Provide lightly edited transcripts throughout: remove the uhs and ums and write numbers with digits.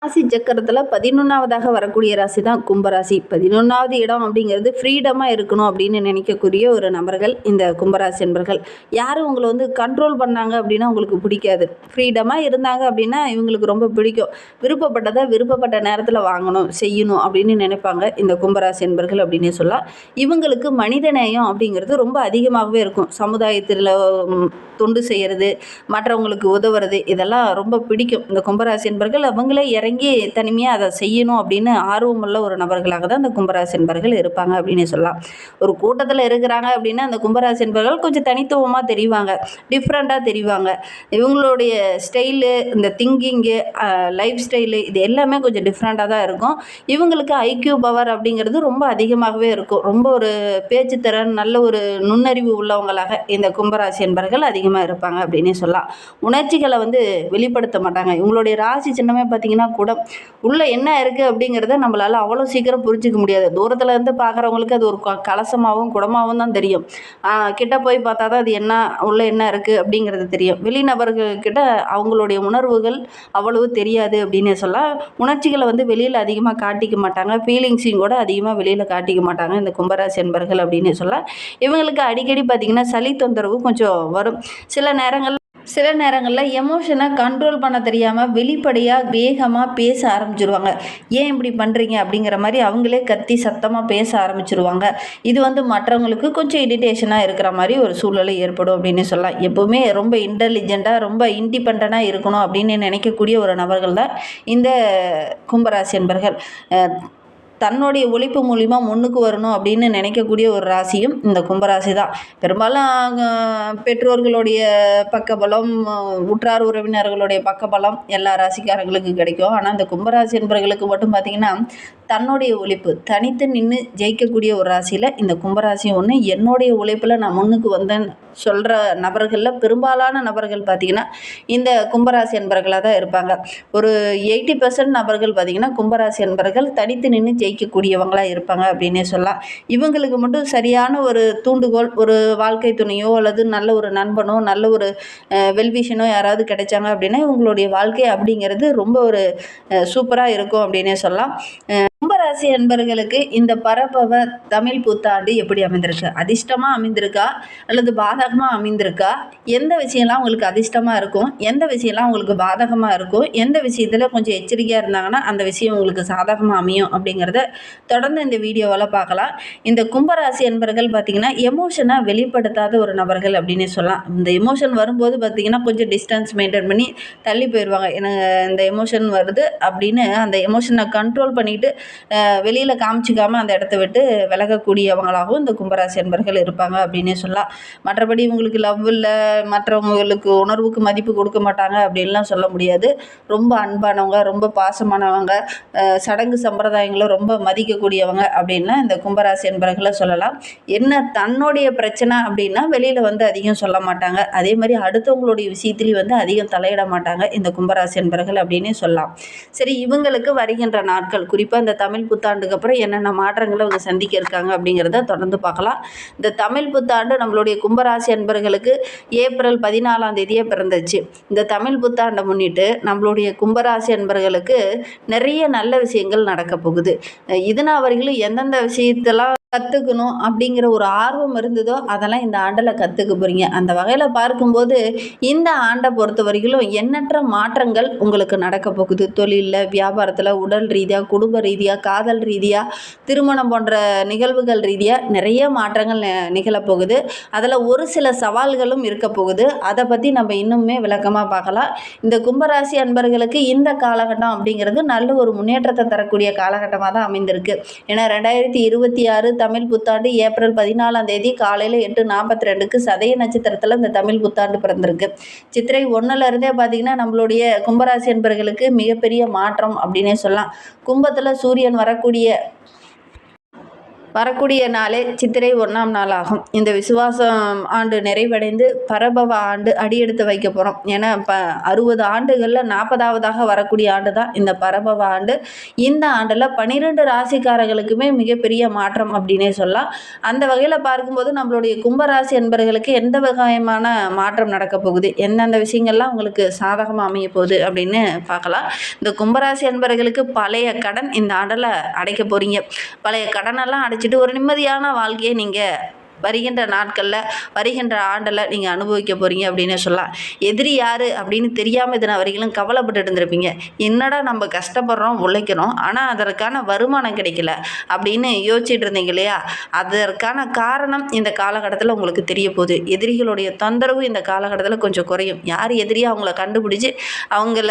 ராசி சக்கரத்தில் 11வதாக வரக்கூடிய ராசி தான் கும்பராசி. 11வது இடம் அப்படிங்கிறது ஃப்ரீடமாக இருக்கணும் அப்படின்னு நினைக்கக்கூடிய ஒரு நபர்கள் இந்த கும்பராசி என்பர்கள். யாரும் உங்களை கண்ட்ரோல் பண்ணாங்க அப்படின்னா உங்களுக்கு பிடிக்காது. ஃப்ரீடமாக இருந்தாங்க அப்படின்னா இவங்களுக்கு ரொம்ப பிடிக்கும். விருப்பப்பட்டதை விருப்பப்பட்ட நேரத்தில் வாங்கணும் செய்யணும் அப்படின்னு நினைப்பாங்க இந்த கும்பராசி என்பர்கள் அப்படின்னே சொல்லலாம். இவங்களுக்கு மனிதநேயம் அப்படிங்கிறது ரொம்ப அதிகமாகவே இருக்கும். சமுதாயத்தில் தொண்டு செய்கிறது, மற்றவங்களுக்கு உதவுறது, இதெல்லாம் ரொம்ப பிடிக்கும் இந்த கும்பராசி என்பர்கள். அவங்களே இறங்கி தனிமையாக அதை செய்யணும் அப்படின்னு ஆர்வமுள்ள ஒரு நபர்களாக தான் இந்த கும்பராசி என்பர்கள் இருப்பாங்க அப்படின்னு சொல்லலாம். ஒரு கூட்டத்தில் இருக்கிறாங்க அப்படின்னா அந்த கும்பராசி என்பர்கள் கொஞ்சம் தனித்துவமாக தெரிவாங்க, டிஃப்ரெண்ட்டாக தெரிவாங்க. இவங்களுடைய ஸ்டைலு, இந்த திங்கிங்கு, லைஃப் ஸ்டைலு, இது எல்லாமே கொஞ்சம் டிஃப்ரெண்ட்டாக தான் இருக்கும். இவங்களுக்கு ஐக்யூ பவர் அப்படிங்கிறது ரொம்ப அதிகமாகவே இருக்கும். ரொம்ப ஒரு பேச்சுத்திறன், நல்ல ஒரு நுண்ணறிவு உள்ளவங்களாக இந்த கும்பராசி என்பர்கள் அதிகமாக இருப்பாங்க அப்படின்னே சொல்லலாம். உணர்ச்சிகளை வெளிப்படுத்த மாட்டாங்க. இவங்களுடைய ராசி சின்னமே பார்த்திங்கன்னா குடம். உள்ளே என்ன இருக்குது அப்படிங்கிறத நம்மளால் அவ்வளோ சீக்கிரம் புரிஞ்சிக்க முடியாது. தூரத்தில் இருந்து பார்க்குறவங்களுக்கு அது ஒரு கலசமாகவும் குடமாகவும் தான் தெரியும். கிட்ட போய் பார்த்தா தான் அது என்ன உள்ளே என்ன இருக்குது அப்படிங்கிறது தெரியும். வெளிநபர்கள்கிட்ட அவங்களுடைய உணர்வுகள் அவ்வளவு தெரியாது அப்படின்னே சொல்லலாம். உணர்ச்சிகளை வெளியில் அதிகமாக காட்டிக்க மாட்டாங்க. ஃபீலிங்ஸையும் கூட அதிகமாக வெளியில் காட்டிக்க மாட்டாங்க இந்த கும்பராசி என்பர்கள் அப்படின்னே சொல்லலாம். இவங்களுக்கு அடிக்கடி பார்த்திங்கன்னா சளி தொந்தரவு கொஞ்சம் வரும். சில நேரங்களில் எமோஷனை கண்ட்ரோல் பண்ண தெரியாமல் வெளிப்படையாக வேகமாக பேச ஆரம்பிச்சிருவாங்க. ஏன் இப்படி பண்ணுறீங்க அப்படிங்கிற மாதிரி அவங்களே கத்தி சத்தமாக பேச ஆரம்பிச்சிருவாங்க. இது மற்றவங்களுக்கு கொஞ்சம் இரிட்டேஷனாக இருக்கிற மாதிரி ஒரு சூழ்நிலை ஏற்படும் அப்படின்னு சொல்லலாம். எப்போவுமே ரொம்ப இன்டெலிஜெண்ட்டாக ரொம்ப இண்டிபெண்ட்டாக இருக்கணும் அப்படின்னு நினைக்கக்கூடிய ஒரு நபர்கள் தான் இந்த கும்பராசி என்பர்கள். தன்னுடைய உழைப்பு மூலிமா முன்னுக்கு வரணும் அப்படின்னு நினைக்கக்கூடிய ஒரு ராசியும் இந்த கும்பராசி தான். பெரும்பாலும் பெற்றோர்களுடைய பக்கபலம், உற்றார் உறவினர்களுடைய பக்கபலம் எல்லா ராசிக்காரங்களுக்கு கிடைக்கும். ஆனால் இந்த கும்பராசி என்பவர்களுக்கு மட்டும் பார்த்திங்கன்னா தன்னுடைய உழைப்பு, தனித்து நின்று ஜெயிக்கக்கூடிய ஒரு ராசியில் இந்த கும்பராசியும் ஒன்று. என்னுடைய உழைப்பில் நான் முன்னுக்கு வந்தேன் சொல்கிற நபர்களில் பெரும்பாலான நபர்கள் பார்த்திங்கன்னா இந்த கும்பராசி என்பர்களாக தான் இருப்பாங்க. ஒரு 80% நபர்கள் பார்த்திங்கன்னா கும்பராசி என்பர்கள் தனித்து நின்று ஜெயிக்கக்கூடியவங்களாக இருப்பாங்க அப்படின்னே சொல்லலாம். இவங்களுக்கு மட்டும் சரியான ஒரு தூண்டுகோல், ஒரு வாழ்க்கை துணையோ அல்லது நல்ல ஒரு நண்பனோ நல்ல ஒரு வெல்விஷனோ யாராவது கிடைச்சாங்க அப்படின்னா இவங்களுடைய வாழ்க்கை அப்படிங்கிறது ரொம்ப ஒரு சூப்பராக இருக்கும் அப்படின்னே சொல்லலாம். கும்பராசி என்பர்களுக்கு இந்த பரபவ தமிழ் புத்தாண்டு எப்படி அமைந்திருக்கு? அதிர்ஷ்டமாக அமைந்திருக்கா அல்லது பாதகமாக அமைந்திருக்கா? எந்த விஷயம்லாம் உங்களுக்கு அதிர்ஷ்டமாக இருக்கும், எந்த விஷயம்லாம் உங்களுக்கு பாதகமாக இருக்கும், எந்த விஷயத்தில் கொஞ்சம் எச்சரிக்கையாக இருந்தாங்கன்னா அந்த விஷயம் உங்களுக்கு சாதகமாக அமையும் அப்படிங்கிறத தொடர்ந்து இந்த வீடியோவில் பார்க்கலாம். இந்த கும்பராசி என்பர்கள் பார்த்திங்கன்னா எமோஷனை வெளிப்படுத்தாத ஒரு நபர்கள் அப்படின்னு சொல்லலாம். இந்த எமோஷன் வரும்போது பார்த்திங்கன்னா கொஞ்சம் டிஸ்டன்ஸ் மெயின்டைன் பண்ணி தள்ளி போயிடுவாங்க. எனக்கு இந்த எமோஷன் வருது அப்படின்னு அந்த எமோஷனை கண்ட்ரோல் பண்ணிவிட்டு வெளியில் காமிச்சிக்காமல் அந்த இடத்த விட்டு விலகக்கூடியவங்களாகவும் இந்த கும்பராசி என்பர்கள் இருப்பாங்க அப்படின்னே சொல்லலாம். மற்றபடி இவங்களுக்கு லவ் இல்லை, மற்றவங்களுக்கு உணர்வுக்கு மதிப்பு கொடுக்க மாட்டாங்க அப்படின்லாம் சொல்ல முடியாது. ரொம்ப அன்பானவங்க, ரொம்ப பாசமானவங்க, சடங்கு சம்பிரதாயங்களை ரொம்ப மதிக்கக்கூடியவங்க அப்படின்லாம் இந்த கும்பராசி என்பர்களை சொல்லலாம். என்ன தன்னுடைய பிரச்சனை அப்படின்னா வெளியில் அதிகம் சொல்ல மாட்டாங்க. அதே மாதிரி அடுத்தவங்களுடைய விஷயத்துலேயும் அதிகம் தலையிட மாட்டாங்க இந்த கும்பராசி என்பர்கள் அப்படின்னே சொல்லலாம். சரி, இவங்களுக்கு வருகின்ற நாட்கள் குறிப்பாக இந்த தமிழ் புத்தாண்டுக்கு அப்புறம் என்னென்ன மாற்றங்களை அவங்க சந்திக்க இருக்காங்க அப்படிங்கிறத தொடர்ந்து பார்க்கலாம். இந்த தமிழ் புத்தாண்டு நம்மளுடைய கும்பராசி அன்பர்களுக்கு ஏப்ரல் 14ஆம் தேதியே பிறந்துச்சு. இந்த தமிழ் புத்தாண்டை முன்னிட்டு நம்மளுடைய கும்பராசி அன்பர்களுக்கு நிறைய நல்ல விஷயங்கள் நடக்க போகுது. இதனால் அவர்களும் எந்தெந்த விஷயத்தெல்லாம் கற்றுக்கணும் அப்படிங்கிற ஒரு ஆர்வம் இருந்ததோ அதெல்லாம் இந்த ஆண்டில் கற்றுக்க போகிறீங்க. அந்த வகையில் பார்க்கும்போது இந்த ஆண்டை பொறுத்த வரைக்கும் எண்ணற்ற மாற்றங்கள் உங்களுக்கு நடக்க போகுது. தொழிலில், வியாபாரத்தில், உடல் ரீதியாக, குடும்ப ரீதியாக, காதல் ரீதியாக, திருமணம் போன்ற நிகழ்வுகள் ரீதியாக நிறைய மாற்றங்கள் நிகழப்போகுது. அதில் ஒரு சில சவால்களும் இருக்க போகுது. அதை பற்றி நம்ம இன்னுமே விளக்கமாக பார்க்கலாம். இந்த கும்பராசி அன்பர்களுக்கு இந்த காலகட்டம் அப்படிங்கிறது நல்ல ஒரு முன்னேற்றத்தை தரக்கூடிய காலகட்டமாக தான் அமைந்திருக்கு. ஏன்னா 2026 தமிழ் புத்தாண்டு ஏப்ரல் 14ஆம் தேதி காலையில் 8:42க்கு சதய நட்சத்திரத்தில் இந்த தமிழ் புத்தாண்டு பிறந்திருக்கு. சித்திரை 1லேருந்தே பார்த்திங்கன்னா நம்மளுடைய கும்பராசி என்பர்களுக்கு மிகப்பெரிய மாற்றம் அப்படின்னே சொல்லலாம். கும்பத்தில் சூரியன் வரக்கூடிய வரக்கூடிய நாளே சித்திரை 1ஆம் நாள் ஆகும். இந்த விசுவாசம் ஆண்டு நிறைவடைந்து பரபவ ஆண்டு அடியெடுத்து வைக்க போகிறோம். ஏன்னா 60 ஆண்டுகளில் 40ஆவதாக வரக்கூடிய ஆண்டு தான் இந்த பரபவ ஆண்டு. இந்த ஆண்டில் 12 ராசிக்காரர்களுக்குமே மிகப்பெரிய மாற்றம் அப்படின்னே சொல்லலாம். அந்த வகையில் பார்க்கும்போது நம்மளுடைய கும்பராசி என்பவர்களுக்கு எந்த வகையான மாற்றம் நடக்க போகுது, எந்தெந்த விஷயங்கள்லாம் உங்களுக்கு சாதகமாக அமைய போகுது அப்படின்னு பார்க்கலாம். இந்த கும்பராசி என்பவர்களுக்கு பழைய கடன் இந்த ஆண்டில் அடைக்க போகிறீங்க. பழைய கடனெல்லாம் அடைச்சிட்டு ஒரு நிம்மதியான வாழ்க்கையை நீங்கள் வருகின்ற நாட்களில் வருகின்ற ஆண்டில் நீங்கள் அனுபவிக்க போகிறீங்க அப்படின்னு சொல்லலாம். எதிரி யார் அப்படின்னு தெரியாமல் இதனை வரைக்கும் கவலைப்பட்டு இருந்திருப்பீங்க. என்னடா நம்ம கஷ்டப்படுறோம் உழைக்கிறோம் ஆனால் அதற்கான வருமானம் கிடைக்கல அப்படின்னு யோசிச்சுட்டு இருந்தீங்க இல்லையா? அதற்கான காரணம் இந்த காலகட்டத்தில் உங்களுக்கு தெரிய போகுது. எதிரிகளுடைய தொந்தரவு இந்த காலகட்டத்தில் கொஞ்சம் குறையும். யார் எதிரியாக அவங்கள கண்டுபிடிச்சி அவங்கள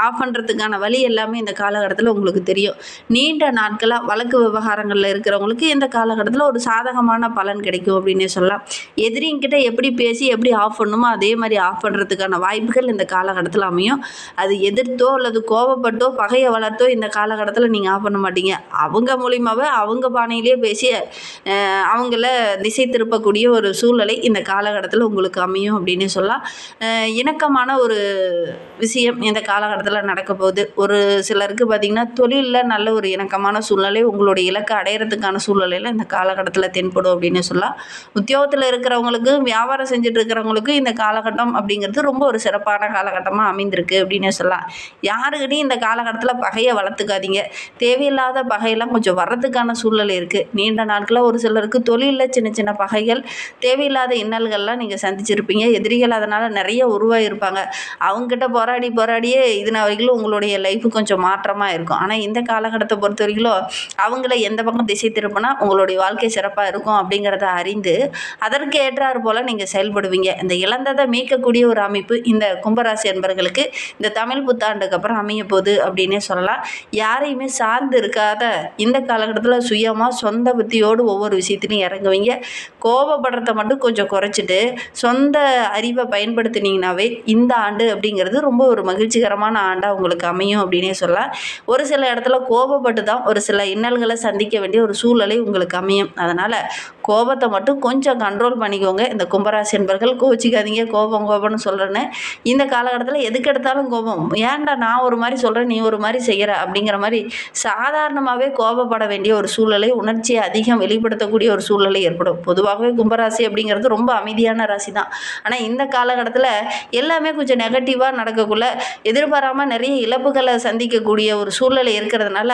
ஆஃப் பண்ணுறதுக்கான வழி எல்லாமே இந்த காலகட்டத்தில் உங்களுக்கு தெரியும். நீண்ட நாட்களாக வழக்கு விவகாரங்களில் இருக்கிறவங்களுக்கு இந்த காலகட்டத்தில் ஒரு சாதகமான பலன் கிடைக்கும் அப்படின்னு சொல்லலாம். எதிரிங்கிட்ட எப்படி பேசி எப்படி ஆஃப் பண்ணணுமோ அதே மாதிரி ஆஃப் பண்ணுறதுக்கான வாய்ப்புகள் இந்த காலகட்டத்தில் அமையும். அது எதிர்த்தோ அல்லது கோபப்பட்டோ பகையை வளர்த்தோ இந்த காலகட்டத்தில் நீங்கள் ஆஃப் பண்ண மாட்டீங்க. அவங்க மூலியமாகவே அவங்க பாணியிலேயே பேசி அவங்கள திசை திருப்பக்கூடிய ஒரு சூழ்நிலை இந்த காலகட்டத்தில் உங்களுக்கு அமையும் அப்படின்னு சொல்லலாம். இணக்கமான ஒரு விஷயம் இந்த காலகட்டத்தில் நடக்க போகுது. ஒரு சிலருக்கு பார்த்திங்கன்னா தொழிலில் நல்ல ஒரு இணக்கமான சூழ்நிலை உங்களுடைய இலக்கை அடையிறதுக்கான சூழ்நிலையில் இந்த காலகட்டத்தில் தென்படும் அப்படின்னு சொல்லலாம். உத்தியோகத்தில் இருக்கிறவங்களுக்கு வியாபாரம் செஞ்சுட்டு இருக்கிறவங்களுக்கு இந்த காலகட்டம் அப்படிங்கிறது ரொம்ப ஒரு சிறப்பான காலகட்டமாக அமைந்திருக்கு அப்படின்னு சொல்லலாம். யாருக்கிட்டையும் இந்த காலகட்டத்தில் பகையை வளர்த்துக்காதீங்க. தேவையில்லாத பகையெல்லாம் கொஞ்சம் வர்றதுக்கான சூழ்நிலை இருக்குது. நீண்ட நாட்களில் ஒரு சிலருக்கு தொழிலில் சின்ன சின்ன பகைகள் தேவையில்லாத இன்னல்கள்லாம் நீங்கள் சந்திச்சிருப்பீங்க. எதிரிகள் அதனால் நிறைய உருவாகியிருப்பாங்க. அவங்ககிட்ட போராடியே இதன வரைக்கும் உங்களுடைய லைஃபு கொஞ்சம் மாற்றமாக இருக்கும். ஆனால் இந்த காலகட்டத்தை பொறுத்த வரைக்கும் அவங்கள எந்த பக்கம் திசை திருப்பினா உங்களுடைய வாழ்க்கை சிறப்பாக இருக்கும் அப்படிங்கிறத அறிந்து அதற்கு ஏற்றாறு போல் நீங்கள் செயல்படுவீங்க. இந்த இழந்ததை மீட்கக்கூடிய ஒரு அமைப்பு இந்த கும்பராசி என்பவர்களுக்கு இந்த தமிழ் புத்தாண்டுக்கு அப்புறம் அமைய போகுது அப்படின்னே சொல்லலாம். யாரையுமே சார்ந்து இருக்காத இந்த காலகட்டத்தில் சுயமாக சொந்த புத்தியோடு ஒவ்வொரு விஷயத்திலையும் இறங்குவீங்க. கோபப்படுறத மட்டும் கொஞ்சம் குறைச்சிட்டு சொந்த அறிவை பயன்படுத்தினீங்கன்னாவே இந்த ஆண்டு அப்படிங்கிறது ரொம்ப ஒரு மகிழ்ச்சிகரமான ஆண்டாக உங்களுக்கு அமையும் அப்படின்னே சொல்லலாம். ஒரு சில இடத்துல கோபப்பட்டு தான் ஒரு சில இன்னல்களை சந்திக்க வேண்டிய ஒரு சூழ்நிலை உங்களுக்கு அமையும். அதனால் கோபத்தை மட்டும் கொஞ்சம் கண்ட்ரோல் பண்ணிக்கோங்க. இந்த கும்பராசி என்பவர்கள் கோச்சிக்காதீங்க. கோபம்னு சொல்கிறேன்னு இந்த காலகட்டத்தில் எதுக்கு எடுத்தாலும் கோபம், ஏன்டா நான் ஒரு மாதிரி சொல்கிறேன் நீ ஒரு மாதிரி செய்கிற அப்படிங்கிற மாதிரி சாதாரணமாகவே கோபப்பட வேண்டிய ஒரு சூழ்நிலை, உணர்ச்சியை அதிகம் வெளிப்படுத்தக்கூடிய ஒரு சூழ்நிலை ஏற்படும். பொதுவாகவே கும்பராசி அப்படிங்கிறது ரொம்ப அமைதியான ராசி தான். ஆனால் இந்த காலகட்டத்தில் எல்லாமே கொஞ்சம் நெகட்டிவாக நடக்கக்குள்ள எதிர்பாராமல் நிறைய இழப்புகளை சந்திக்கக்கூடிய ஒரு சூழ்நிலை இருக்கிறதுனால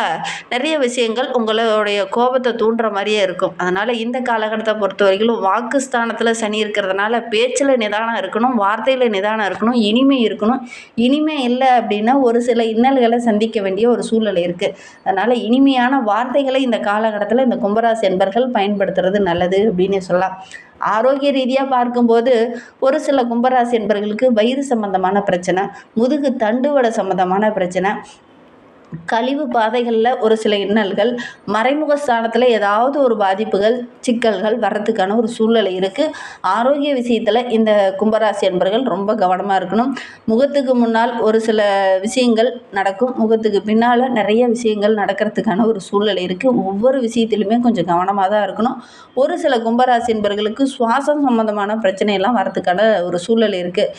நிறைய விஷயங்கள் உங்களுடைய கோபத்தை தூண்டுற மாதிரியே இருக்கும். அதனால் இந்த காலகட்டத்தை பொறுத்த வரைக்கும் வாக்கு ஸ்தானத்தில் சனி இருக்கிறதுனால பேச்சில் நிதானம் இருக்கணும், வார்த்தையில் நிதானம் இருக்கணும், இனிமை இருக்கணும். இனிமை இல்லை அப்படின்னா ஒரு சில இன்னல்களை சந்திக்க வேண்டிய ஒரு சூழ்நிலை இருக்குது. அதனால் இனிமையான வார்த்தைகளை இந்த காலகட்டத்தில் இந்த கும்பராசி என்பர்கள் பயன்படுத்துறது நல்லது அப்படின்னு சொல்லலாம். ஆரோக்கிய ரீதியாக பார்க்கும்போது ஒரு சில கும்பராசி என்பவர்களுக்கு வயிறு சம்பந்தமான பிரச்சனை, முதுகு தண்டுவடை சம்பந்தமான பிரச்சனை, கழிவு பாதைகளில் ஒரு சில இன்னல்கள், மறைமுக ஸ்தானத்தில் ஏதாவது ஒரு பாதிப்புகள் சிக்கல்கள் வர்றதுக்கான ஒரு சூழ்நிலை இருக்குது. ஆரோக்கிய விஷயத்தில் இந்த கும்பராசி என்பவர்கள் ரொம்ப கவனமாக இருக்கணும். முகத்துக்கு முன்னால் ஒரு சில விஷயங்கள் நடக்கும், முகத்துக்கு பின்னால் நிறைய விஷயங்கள் நடக்கிறதுக்கான ஒரு சூழ்நிலை இருக்குது. ஒவ்வொரு விஷயத்திலுமே கொஞ்சம் கவனமாக தான் இருக்கணும். ஒரு சில கும்பராசி என்பவர்களுக்கு சுவாசம் சம்பந்தமான பிரச்சனையெல்லாம் வரதுக்கான ஒரு சூழ்நிலை இருக்குது.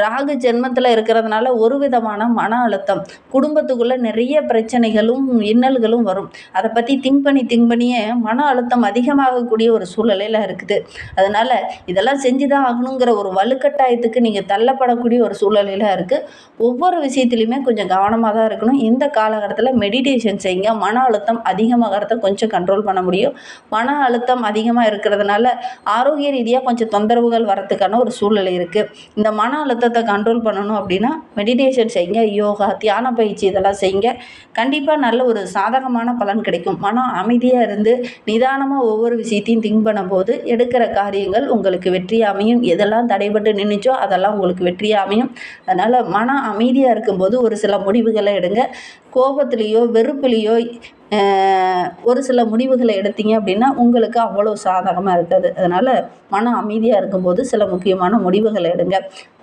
ராகு ஜென்மத்தில் இருக்கிறதுனால ஒரு விதமான மன அழுத்தம், குடும்பத்துக்குள்ளே நிறைய பிரச்சனைகளும் இன்னல்களும் வரும். அதை பற்றி திங்க் பண்ணியே மன அழுத்தம் அதிகமாகக்கூடிய ஒரு சூழ்நிலையில் இருக்குது. அதனால் இதெல்லாம் செஞ்சு தான் ஆகணுங்கிற ஒரு வலுக்கட்டாயத்துக்கு நீங்கள் தள்ளப்படக்கூடிய ஒரு சூழ்நிலையில் இருக்குது. ஒவ்வொரு விஷயத்துலையுமே கொஞ்சம் கவனமாக தான் இருக்கணும். இந்த காலகட்டத்தில் மெடிடேஷன் செய்யுங்க. மன அழுத்தம் அதிகமாகிறத கொஞ்சம் கண்ட்ரோல் பண்ண முடியும். மன அழுத்தம் அதிகமாக இருக்கிறதுனால ஆரோக்கிய ரீதியாக கொஞ்சம் தொந்தரவுகள் வரத்துக்கான ஒரு சூழ்நிலை இருக்குது. இந்த மன அழுத்தத்தை கண்ட்ரோல் பண்ணணும் அப்படின்னா மெடிடேஷன் செய்யுங்க, யோகா, தியான பயிற்சி இதெல்லாம் செய்யுங்க. கண்டிப்பாக நல்ல ஒரு சாதகமான பலன் கிடைக்கும். மனம் அமைதியாக இருந்து நிதானமாக ஒவ்வொரு விஷயத்தையும் திங்க் பண்ணும்போது எடுக்கிற காரியங்கள் உங்களுக்கு வெற்றியாக அமையும். எதெல்லாம் தடைபட்டு நின்றுச்சோ அதெல்லாம் உங்களுக்கு வெற்றியாக அமையும். அதனால் மனம் அமைதியாக இருக்கும்போது ஒரு சில முடிவுகளை எடுங்க. கோபத்துலேயோ வெறுப்புலேயோ ஒரு சில முடிவுகளை எடுத்தீங்க அப்படின்னா உங்களுக்கு அவ்வளோ சாதகமாக இருக்காது. அதனால் மன அமைதியாக இருக்கும்போது சில முக்கியமான முடிவுகளை எடுங்க.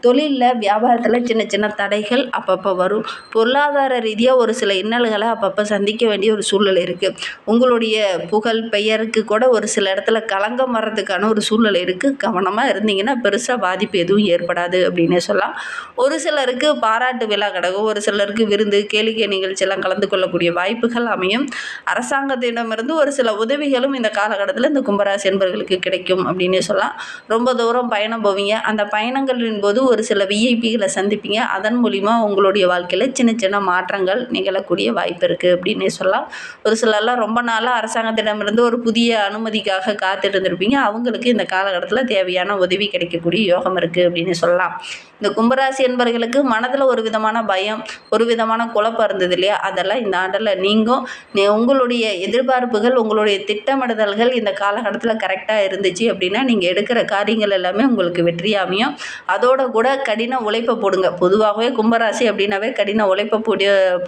தொழிலில் வியாபாரத்தில் சின்ன சின்ன தடைகள் அப்பப்போ வரும். பொருளாதார ரீதியாக ஒரு சில இன்னல்களை அப்பப்போ சந்திக்க வேண்டிய ஒரு சூழ்நிலை இருக்குது. உங்களுடைய புகழ் பெயருக்கு கூட ஒரு சில இடத்துல களங்கம் வர்றதுக்கான ஒரு சூழ்நிலை இருக்குது. கவனமாக இருந்தீங்கன்னா பெருசாக பாதிப்பு எதுவும் ஏற்படாது அப்படின்னே சொல்லலாம். ஒரு சிலருக்கு பாராட்டு விழா கிடக்கும், ஒரு சிலருக்கு விருந்து கேளிக்கை நிகழ்ச்சியெல்லாம் கலந்து கொள்ளக்கூடிய வாய்ப்புகள் அமையும். அரசாங்கத்திடமிருந்து ஒரு சில உதவிகளும் இந்த காலகட்டத்தில் இந்த கும்பராசி என்பவர்களுக்கு கிடைக்கும் அப்படின்னே சொல்லலாம். ரொம்ப தூரம் பயணம் போவீங்க. அந்த பயணங்களின் போது ஒரு சில விஐபிகளை சந்திப்பீங்க. அதன் மூலிமா உங்களுடைய வாழ்க்கையில் சின்ன சின்ன மாற்றங்கள் நிகழக்கூடிய வாய்ப்பு இருக்குது அப்படின்னே சொல்லலாம். ஒரு சிலர்லாம் ரொம்ப நாளாக அரசாங்கத்திடமிருந்து ஒரு புதிய அனுமதிக்காக காத்துட்டு இருந்திருப்பீங்க. அவங்களுக்கு இந்த காலகட்டத்தில் தேவையான உதவி கிடைக்கக்கூடிய யோகம் இருக்குது அப்படின்னு சொல்லலாம். இந்த கும்பராசி என்பவர்களுக்கு மனதில் ஒரு விதமான பயம், ஒரு விதமான குழப்பம் இருந்தது இல்லையா, அதெல்லாம் இந்த ஆண்டில் நீங்கும். உங்களுடைய எதிர்பார்ப்புகள், உங்களுடைய திட்டமிடுதல்கள் இந்த காலகட்டத்தில் கரெக்டாக இருந்துச்சு அப்படின்னா நீங்கள் எடுக்கிற காரியங்கள் எல்லாமே உங்களுக்கு வெற்றியாமையும். அதோட கூட கடின உழைப்பை போடுங்க. பொதுவாகவே கும்பராசி அப்படின்னாவே கடின உழைப்பை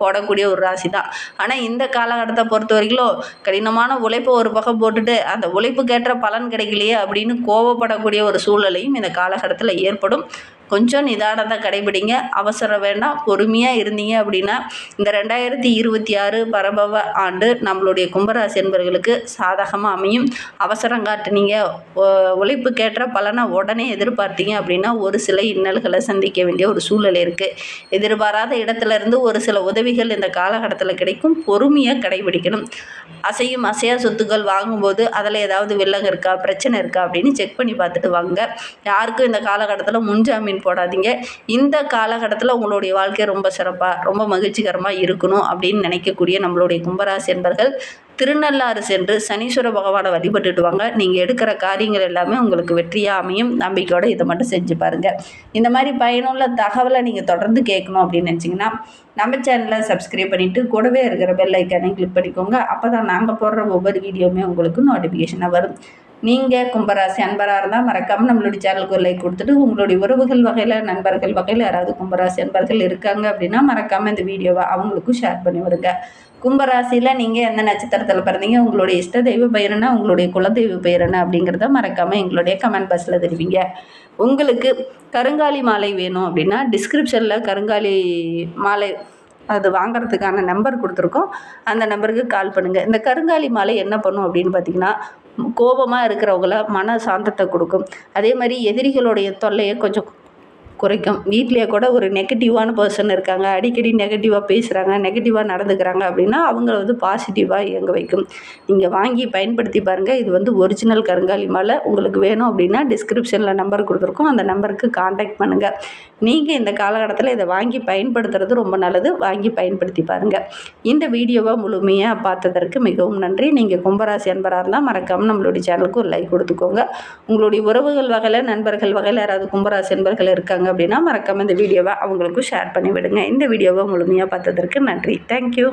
போடக்கூடிய ஒரு ராசி தான். ஆனால் இந்த காலகட்டத்தை பொறுத்த வரைக்கும் கடினமான உழைப்பை ஒரு பக்கம் போட்டுட்டு அந்த உழைப்புக்கேற்ற பலன் கிடைக்கலையே அப்படின்னு கோவப்படக்கூடிய ஒரு சூழ்நிலையும் இந்த காலகட்டத்தில் ஏற்படும். கொஞ்சம் நிதானத்தை கடைபிடிங்க. அவசரம் வேண்டாம். பொறுமையாக இருந்தீங்க அப்படின்னா இந்த 2026 பரபவ ஆண்டு நம்மளுடைய கும்பராசி என்பவர்களுக்கு சாதகமாக அமையும். அவசரம் காட்டுனீங்க, உழைப்புக்கேற்ற பலனை உடனே எதிர்பார்த்தீங்க அப்படின்னா ஒரு சில இன்னல்களை சந்திக்க வேண்டிய ஒரு சூழ்நிலை இருக்குது. எதிர்பாராத இடத்துல இருந்து ஒரு சில உதவிகள் இந்த காலகட்டத்தில் கிடைக்கும். பொறுமையாக கடைபிடிக்கணும். அசையும் அசையா சொத்துக்கள் வாங்கும்போது அதில் ஏதாவது வில்லங்க இருக்கா, பிரச்சனை இருக்கா அப்படின்னு செக் பண்ணி பார்த்துட்டு வாங்க. யாருக்கும் இந்த காலகட்டத்தில் முன்ஜாமீன் போடாதீங்க. இந்த காலகட்டத்தில் உங்களுடைய வாழ்க்கை ரொம்ப சிறப்பாக ரொம்ப மகிழ்ச்சிகரமாக இருக்கணும் அப்படின்னு நினைக்கக்கூடிய நம்மளுடைய கும்பராசி என்பர்கள் திருநள்ளாறு சென்று சனீஸ்வர பகவானை வழிபட்டுட்டு வாங்க. நீங்கள் எடுக்கிற காரியங்கள் எல்லாமே உங்களுக்கு வெற்றியாக அமையும். நம்பிக்கையோடு இதை மட்டும் செஞ்சு பாருங்கள். இந்த மாதிரி பயனுள்ள தகவலை நீங்கள் தொடர்ந்து கேட்கணும் அப்படின்னு நினச்சிங்கன்னா நம்ம சேனலை சப்ஸ்கிரைப் பண்ணிவிட்டு கூடவே இருக்கிற பெல் ஐக்கானை கிளிக் பண்ணிக்கோங்க. அப்போ தான் நாங்கள் போடுற ஒவ்வொரு வீடியோவுமே உங்களுக்கு நோட்டிஃபிகேஷனாக வரும். நீங்கள் கும்பராசி அன்பராக இருந்தால் மறக்காமல் நம்மளுடைய சேனலுக்கு ஒரு லைக் கொடுத்துட்டு உங்களுடைய உறவுகள் வகையில் நண்பர்கள் வகையில் யாராவது கும்பராசி அன்பர்கள் இருக்காங்க அப்படின்னா மறக்காமல் இந்த வீடியோவை அவங்களுக்கும் ஷேர் பண்ணி விடுங்க. கும்பராசியில் நீங்கள் எந்த நட்சத்திரத்தில் பிறந்தீங்க, உங்களுடைய இஷ்ட தெய்வ பெயர் என்ன, உங்களுடைய குலதெய்வ பெயர் என்ன அப்படிங்கிறத மறக்காமல் எங்களுடைய கமெண்ட் பாக்ஸில் தெரிவிங்க. உங்களுக்கு கருங்காலி மாலை வேணும் அப்படின்னா டிஸ்கிரிப்ஷனில் கருங்காலி மாலை அது வாங்கிறதுக்கான நம்பர் கொடுத்துருக்கோம். அந்த நம்பருக்கு கால் பண்ணுங்கள். இந்த கருங்காலி மாலை என்ன பண்ணும் அப்படின்னு பார்த்தீங்கன்னா கோபமாக இருக்கிறவங்கள மன சாந்தத்தை கொடுக்கும். அதே மாதிரி எதிரிகளுடைய தொல்லையை கொஞ்சம் குறைக்கும். வீட்டிலேயே கூட ஒரு நெகட்டிவான பர்சன் இருக்காங்க, அடிக்கடி நெகட்டிவாக பேசுகிறாங்க, நெகட்டிவாக நடந்துக்கிறாங்க அப்படின்னா அவங்கள பாசிட்டிவாக இயங்க வைக்கும். நீங்கள் வாங்கி பயன்படுத்தி பாருங்கள். இது ஒரிஜினல் கருங்காலி மாலை. உங்களுக்கு வேணும் அப்படின்னா டிஸ்கிரிப்ஷனில் நம்பர் கொடுத்துருக்கோம். அந்த நம்பருக்கு காண்டாக்ட் பண்ணுங்கள். நீங்கள் இந்த காலகட்டத்தில் இதை வாங்கி பயன்படுத்துறது ரொம்ப நல்லது. வாங்கி பயன்படுத்தி பாருங்கள். இந்த வீடியோவை முழுமையாக பார்த்ததற்கு மிகவும் நன்றி. நீங்கள் கும்பராசி அன்பராக இருந்தால் மறக்காமல் நம்மளுடைய சேனலுக்கு ஒரு லைக் கொடுத்துக்கோங்க. உங்களுடைய உறவுகள் வகையில் நண்பர்கள் வகையில் யாராவது கும்பராசி அன்பர்கள் இருக்காங்க அப்படின்னா மறக்காமல் இந்த வீடியோவை அவங்களுக்கும் ஷேர் பண்ணி விடுங்க. இந்த வீடியோவை முழுமையாக பார்த்ததற்கு நன்றி. தேங்க்யூ.